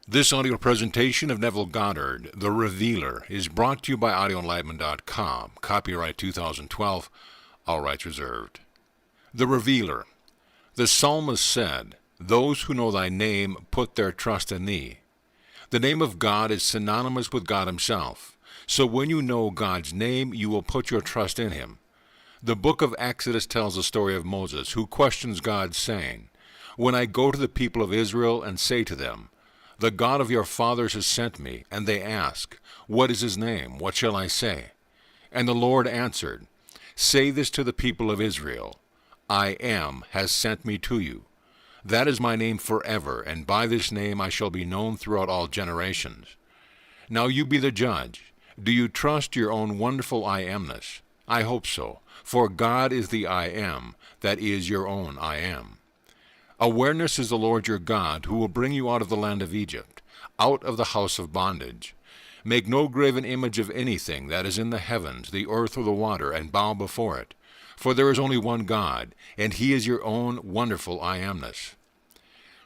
This audio presentation of Neville Goddard, The Revealer, is brought to you by audioenlightenment.com. Copyright 2012, all rights reserved. The Revealer. The psalmist said, "Those who know thy name put their trust in thee." The name of God is synonymous with God himself. So when you know God's name, you will put your trust in him. The book of Exodus tells the story of Moses, who questions God, saying, "When I go to the people of Israel and say to them, 'The God of your fathers has sent me,' and they ask, 'What is his name? What shall I say?' And the Lord answered, 'Say this to the people of Israel, I am has sent me to you. That is my name forever, and by this name I shall be known throughout all generations.' Now you be the judge. Do you trust your own wonderful I amness? I hope so, for God is the I am, that is your own I am. Awareness is the Lord your God, who will bring you out of the land of Egypt, out of the house of bondage. Make no graven image of anything that is in the heavens, the earth, or the water, and bow before it. For there is only one God, and he is your own wonderful I amness."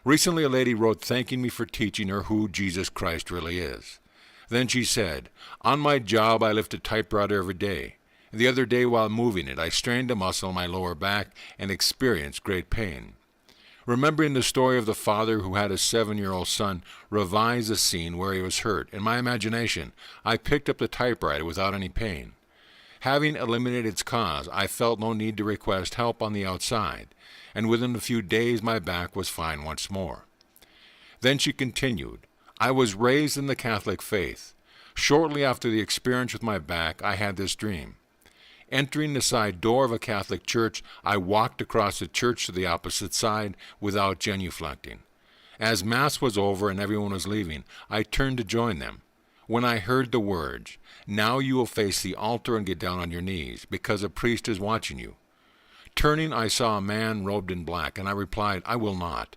Recently a lady wrote thanking me for teaching her who Jesus Christ really is. Then she said, "On my job I lift a typewriter every day. The other day while moving it, I strained a muscle in my lower back and experienced great pain." Remembering the story of the father who had a 7-year-old son revise the scene where he was hurt, in my imagination, I picked up the typewriter without any pain. Having eliminated its cause, I felt no need to request help on the outside, and within a few days my back was fine once more. Then she continued, "I was raised in the Catholic faith. Shortly after the experience with my back, I had this dream. Entering the side door of a Catholic church, I walked across the church to the opposite side without genuflecting. As Mass was over and everyone was leaving, I turned to join them. When I heard the words, 'Now you will face the altar and get down on your knees, because a priest is watching you.' Turning, I saw a man robed in black, and I replied, 'I will not,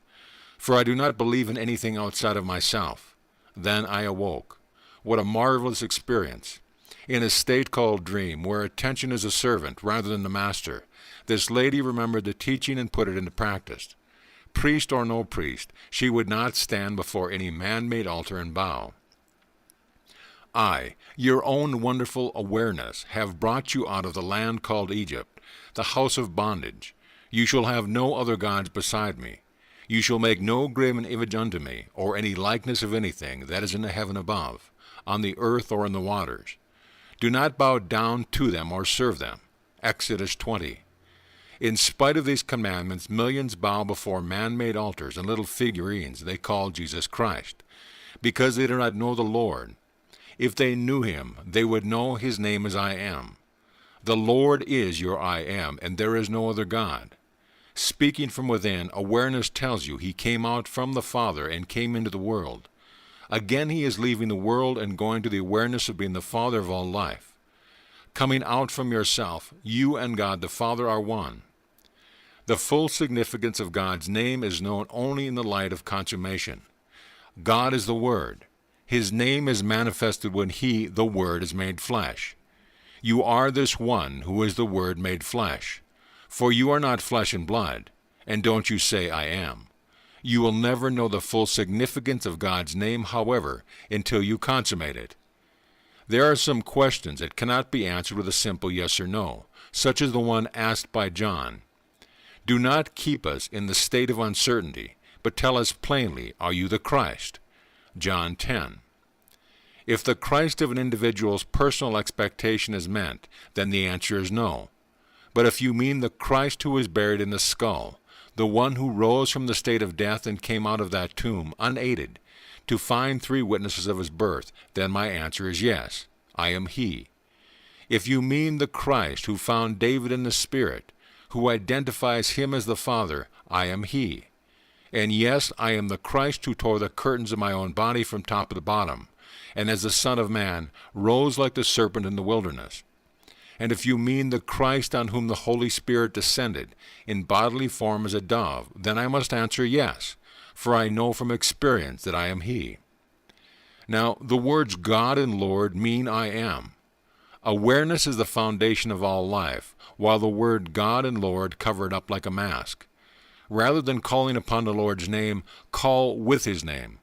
for I do not believe in anything outside of myself.' Then I awoke. What a marvelous experience! In a state called dream, where attention is a servant rather than the master, this lady remembered the teaching and put it into practice. Priest or no priest, she would not stand before any man-made altar and bow. I, your own wonderful awareness, have brought you out of the land called Egypt, the house of bondage. You shall have no other gods beside me. You shall make no graven image unto me, or any likeness of anything that is in the heaven above, on the earth, or in the waters. Do not bow down to them or serve them." Exodus 20. In spite of these commandments, millions bow before man-made altars and little figurines they call Jesus Christ, because they do not know the Lord. If they knew him, they would know his name is I am. The Lord is your I am, and there is no other God. Speaking from within, awareness tells you he came out from the Father and came into the world. Again he is leaving the world and going to the awareness of being the Father of all life. Coming out from yourself, you and God the Father are one. The full significance of God's name is known only in the light of consummation. God is the Word. His name is manifested when he, the Word, is made flesh. You are this one who is the Word made flesh. For you are not flesh and blood, and don't you say I am. You will never know the full significance of God's name, however, until you consummate it. There are some questions that cannot be answered with a simple yes or no, such as the one asked by John. Do not keep us in the state of uncertainty, but tell us plainly, are you the Christ? John 10. If the Christ of an individual's personal expectation is meant, then the answer is no. But if you mean the Christ who was buried in the skull, the one who rose from the state of death and came out of that tomb unaided, to find 3 witnesses of his birth, then my answer is yes, I am he. If you mean the Christ who found David in the Spirit, who identifies him as the Father, I am he. And yes, I am the Christ who tore the curtains of my own body from top to bottom, and as the Son of Man, rose like the serpent in the wilderness. And if you mean the Christ on whom the Holy Spirit descended in bodily form as a dove, then I must answer yes, for I know from experience that I am he. Now, the words God and Lord mean I am. Awareness is the foundation of all life, while the word God and Lord cover it up like a mask. Rather than calling upon the Lord's name, call with his name.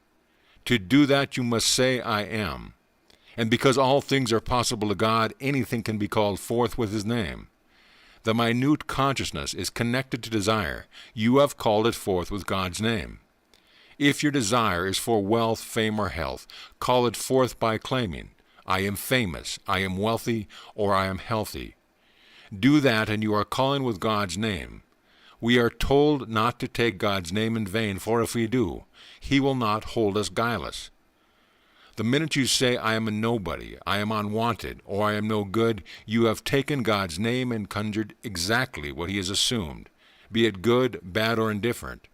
To do that you must say, I am. And because all things are possible to God, anything can be called forth with his name. The minute consciousness is connected to desire. You have called it forth with God's name. If your desire is for wealth, fame, or health, call it forth by claiming, I am famous, I am wealthy, or I am healthy. Do that and you are calling with God's name. We are told not to take God's name in vain, for if we do, he will not hold us guileless. The minute you say, I am a nobody, I am unwanted, or I am no good, you have taken God's name and conjured exactly what he has assumed, be it good, bad, or indifferent.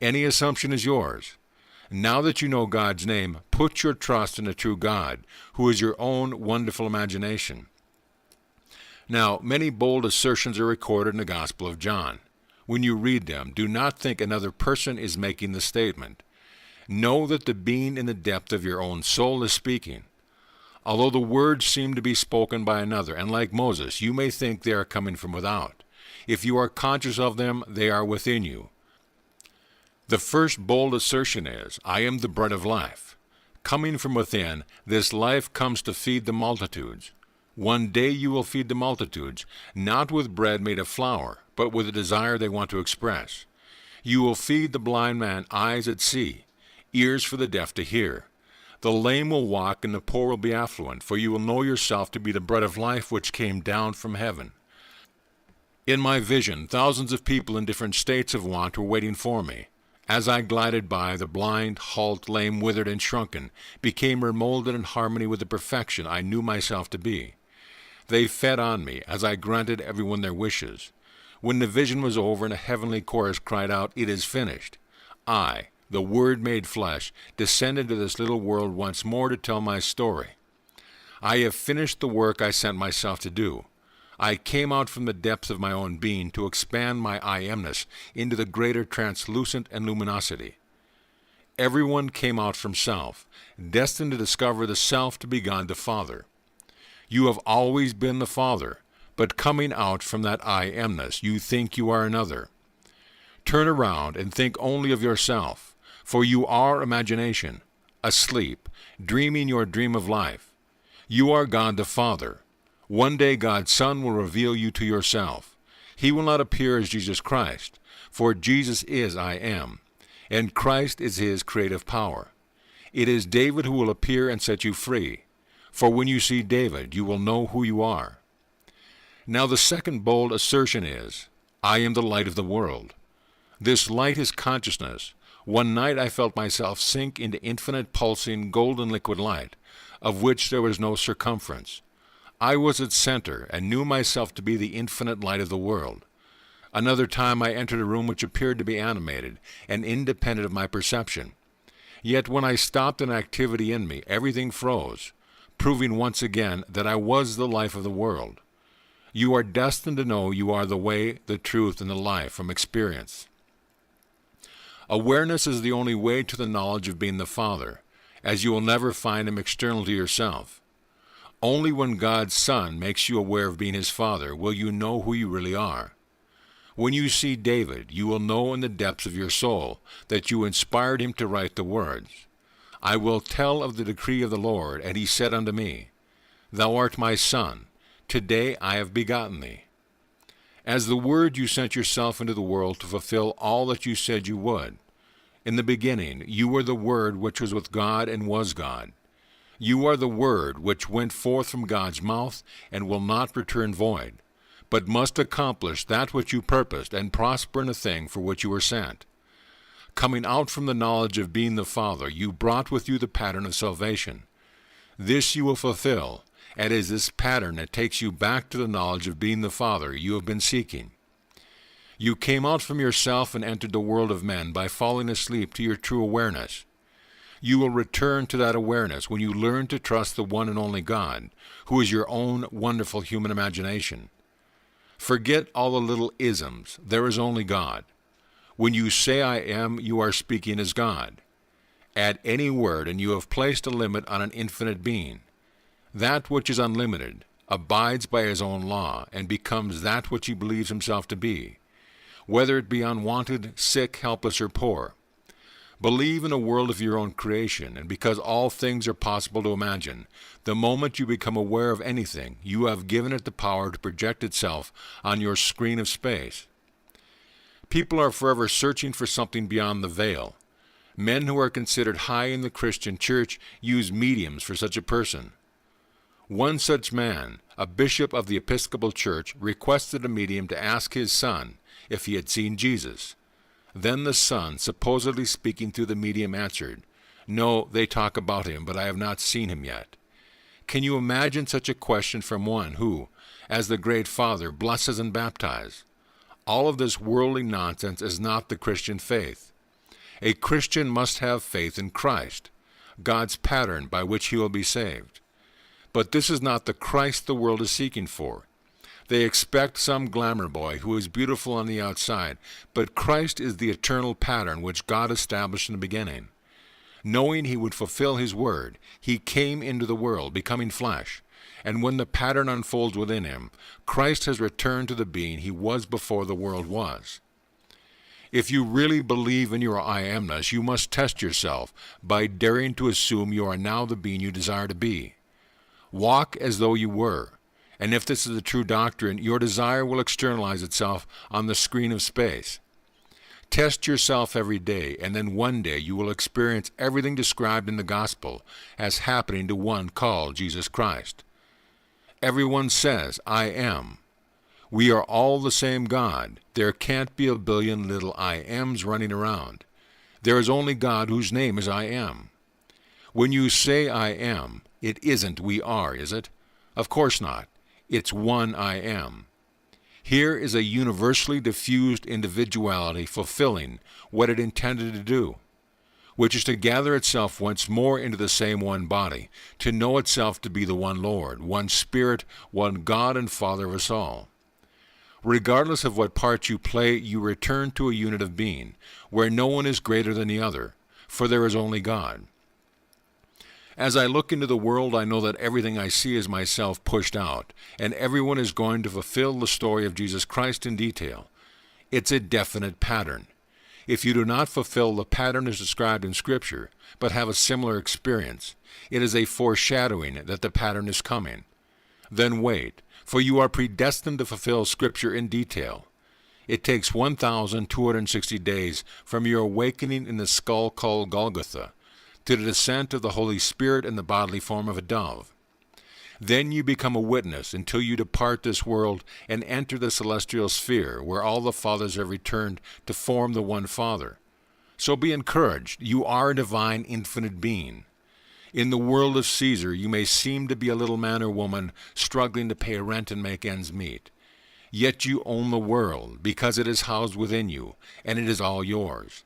Any assumption is yours. Now that you know God's name, put your trust in the true God, who is your own wonderful imagination. Now, many bold assertions are recorded in the Gospel of John. When you read them, do not think another person is making the statement. Know that the being in the depth of your own soul is speaking. Although the words seem to be spoken by another, and like Moses, you may think they are coming from without. If you are conscious of them, they are within you. The first bold assertion is, I am the bread of life. Coming from within, this life comes to feed the multitudes. One day you will feed the multitudes, not with bread made of flour, but with the desire they want to express. You will feed the blind man eyes that see, ears for the deaf to hear. The lame will walk and the poor will be affluent, for you will know yourself to be the bread of life which came down from heaven. In my vision, thousands of people in different states of want were waiting for me. As I glided by, the blind, halt, lame, withered, and shrunken became remolded in harmony with the perfection I knew myself to be. They fed on me as I granted everyone their wishes. When the vision was over and a heavenly chorus cried out, It is finished, I, the Word made flesh, descended to this little world once more to tell my story. I have finished the work I sent myself to do. I came out from the depths of my own being to expand my I amness into the greater translucent and luminosity. Everyone came out from self, destined to discover the self to be God the Father. You have always been the Father, but coming out from that I amness, you think you are another. Turn around and think only of yourself, for you are imagination, asleep, dreaming your dream of life. You are God the Father. One day God's Son will reveal you to yourself. He will not appear as Jesus Christ, for Jesus is I am, and Christ is his creative power. It is David who will appear and set you free, for when you see David, you will know who you are. Now the second bold assertion is, I am the light of the world. This light is consciousness. One night I felt myself sink into infinite pulsing golden liquid light, of which there was no circumference. I was its center and knew myself to be the infinite light of the world. Another time I entered a room which appeared to be animated and independent of my perception. Yet when I stopped an activity in me, everything froze, proving once again that I was the life of the world. You are destined to know you are the way, the truth, and the life from experience. Awareness is the only way to the knowledge of being the Father, as you will never find him external to yourself. Only when God's Son makes you aware of being his Father will you know who you really are. When you see David, you will know in the depths of your soul that you inspired him to write the words, I will tell of the decree of the Lord, and he said unto me, Thou art my Son, today I have begotten thee. As the Word you sent yourself into the world to fulfill all that you said you would. In the beginning you were the Word which was with God and was God. You are the Word which went forth from God's mouth and will not return void, but must accomplish that which you purposed and prosper in the thing for which you were sent. Coming out from the knowledge of being the Father, you brought with you the pattern of salvation. This you will fulfill, and it is this pattern that takes you back to the knowledge of being the Father you have been seeking. You came out from yourself and entered the world of men by falling asleep to your true awareness. You will return to that awareness when you learn to trust the one and only God, who is your own wonderful human imagination. Forget all the little isms. There is only God. When you say I am, you are speaking as God. Add any word and you have placed a limit on an infinite being. That which is unlimited abides by his own law and becomes that which he believes himself to be, whether it be unwanted, sick, helpless, or poor. Believe in a world of your own creation, and because all things are possible to imagine, the moment you become aware of anything, you have given it the power to project itself on your screen of space. People are forever searching for something beyond the veil. Men who are considered high in the Christian church use mediums for such a person. One such man, a bishop of the Episcopal Church, requested a medium to ask his son if he had seen Jesus. Then the son, supposedly speaking through the medium, answered, "No, they talk about him, but I have not seen him yet." Can you imagine such a question from one who, as the great Father, blesses and baptizes? All of this worldly nonsense is not the Christian faith. A Christian must have faith in Christ, God's pattern by which he will be saved. But this is not the Christ the world is seeking for. They expect some glamour boy who is beautiful on the outside, but Christ is the eternal pattern which God established in the beginning. Knowing he would fulfill his word, he came into the world, becoming flesh, and when the pattern unfolds within him, Christ has returned to the being he was before the world was. If you really believe in your I amness, you must test yourself by daring to assume you are now the being you desire to be. Walk as though you were. And if this is a true doctrine, your desire will externalize itself on the screen of space. Test yourself every day, and then one day you will experience everything described in the gospel as happening to one called Jesus Christ. Everyone says, "I am." We are all the same God. There can't be a billion little I ams running around. There is only God whose name is I am. When you say I am, it isn't we are, is it? Of course not. It's one I am. Here is a universally diffused individuality fulfilling what it intended to do, which is to gather itself once more into the same one body, to know itself to be the one Lord, one Spirit, one God and Father of us all. Regardless of what part you play, you return to a unit of being, where no one is greater than the other, for there is only God. As I look into the world, I know that everything I see is myself pushed out, and everyone is going to fulfill the story of Jesus Christ in detail. It's a definite pattern. If you do not fulfill the pattern as described in Scripture, but have a similar experience, it is a foreshadowing that the pattern is coming. Then wait, for you are predestined to fulfill Scripture in detail. It takes 1,260 days from your awakening in the skull called Golgotha to the descent of the Holy Spirit in the bodily form of a dove. Then you become a witness until you depart this world and enter the celestial sphere where all the fathers have returned to form the one Father. So be encouraged. You are a divine infinite being. In the world of Caesar, you may seem to be a little man or woman struggling to pay rent and make ends meet. Yet you own the world because it is housed within you, and it is all yours.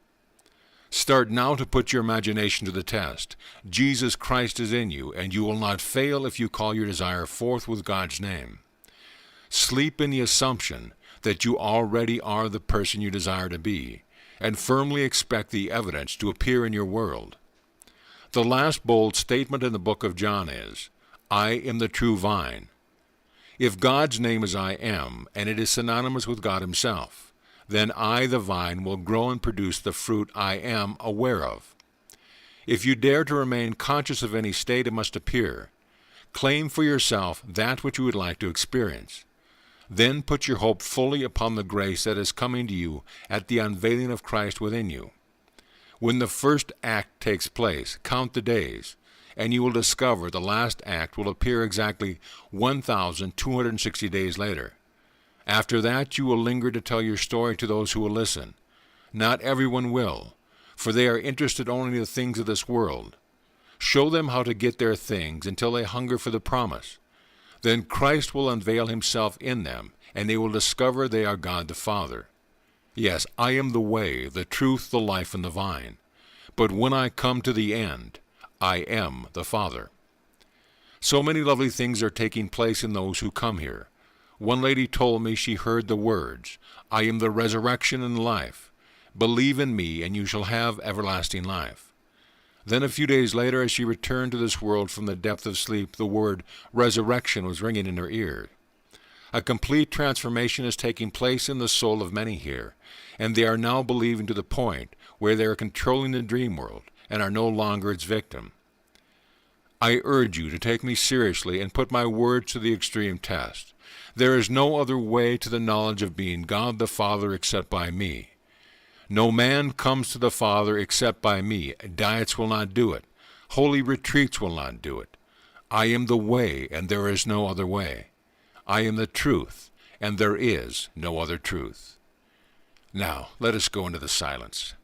Start now to put your imagination to the test. Jesus Christ is in you, and you will not fail if you call your desire forth with God's name. Sleep in the assumption that you already are the person you desire to be, and firmly expect the evidence to appear in your world. The last bold statement in the book of John is, "I am the true vine." If God's name is I am, and it is synonymous with God himself, then I, the vine, will grow and produce the fruit I am aware of. If you dare to remain conscious of any state, it must appear. Claim for yourself that which you would like to experience. Then put your hope fully upon the grace that is coming to you at the unveiling of Christ within you. When the first act takes place, count the days, and you will discover the last act will appear exactly 1,260 days later. After that, you will linger to tell your story to those who will listen. Not everyone will, for they are interested only in the things of this world. Show them how to get their things until they hunger for the promise. Then Christ will unveil himself in them, and they will discover they are God the Father. Yes, I am the way, the truth, the life, and the vine. But when I come to the end, I am the Father. So many lovely things are taking place in those who come here. One lady told me she heard the words, "I am the resurrection and life. Believe in me, and you shall have everlasting life." Then a few days later, as she returned to this world from the depth of sleep, the word resurrection was ringing in her ear. A complete transformation is taking place in the soul of many here, and they are now believing to the point where they are controlling the dream world and are no longer its victim. I urge you to take me seriously and put my words to the extreme test. There is no other way to the knowledge of being God the Father except by me. No man comes to the Father except by me. Diets will not do it. Holy retreats will not do it. I am the way, and there is no other way. I am the truth, and there is no other truth. Now, let us go into the silence.